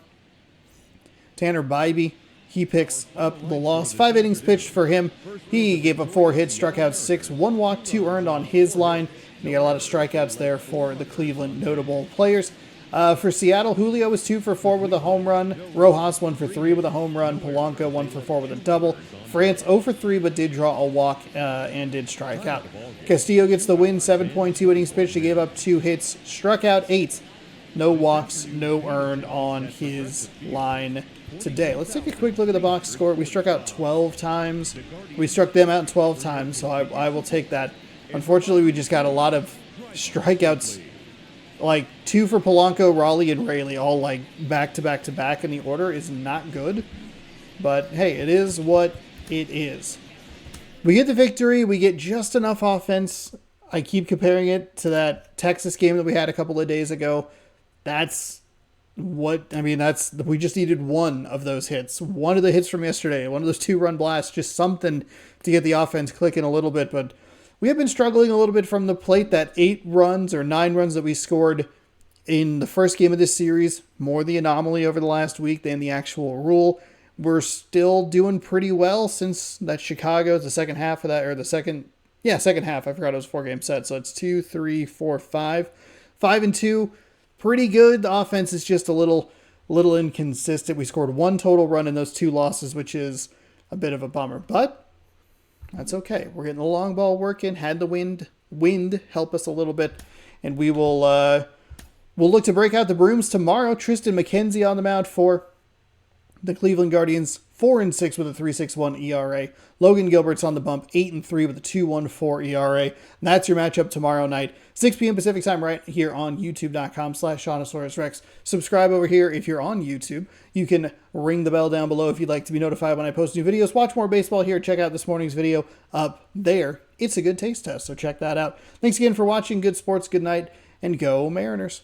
Tanner Bybee, he picks up the loss. 5 innings pitched for him. He gave up 4 hits, struck out 6, 1 walk, 2 earned on his line. And you got a lot of strikeouts there for the Cleveland notable players. For Seattle, Julio was 2 for 4 with a home run. Rojas 1 for 3 with a home run. Polanco 1 for 4 with a double. France 0 for 3 but did draw a walk and did strike out. Castillo gets the win, 7.2 innings pitched. He gave up 2 hits, struck out 8. No walks, no earned on his line today. Let's take a quick look at the box score. We struck out 12 times. We struck them out 12 times, so I will take that. Unfortunately, we just got a lot of strikeouts, like 2 for Polanco, Raleigh, and Rayleigh, all like back to back to back in the order is not good. But hey, it is what it is. We get the victory. We get just enough offense. I keep comparing it to that Texas game that we had a couple of days ago. That's what, I mean, we just needed one of those hits. One of the hits from yesterday, one of those 2-run blasts, just something to get the offense clicking a little bit. But we have been struggling a little bit from the plate. That 8 runs or 9 runs that we scored in the first game of this series, more the anomaly over the last week than the actual rule. We're still doing pretty well since that Chicago, the second half of that, or second half. I forgot it was a 4-game set. So it's 2, 3, 4, 5. 5-2. Pretty good. The offense is just a little inconsistent. We scored 1 total run in those 2 losses, which is a bit of a bummer. But that's okay. We're getting the long ball working. Had the wind help us a little bit. And we will we'll look to break out the brooms tomorrow. Tristan McKenzie on the mound for the Cleveland Guardians. 4-6 with a 3.61 ERA. Logan Gilbert's on the bump, 8-3 with a 2.14 ERA. And that's your matchup tomorrow night, 6 p.m. Pacific time, right here on youtube.com/ShaunosaurusRex. Subscribe over here if you're on YouTube. You can ring the bell down below if you'd like to be notified when I post new videos. Watch more baseball here. Check out this morning's video up there. It's a good taste test, so check that out. Thanks again for watching. Good sports, good night, and go Mariners.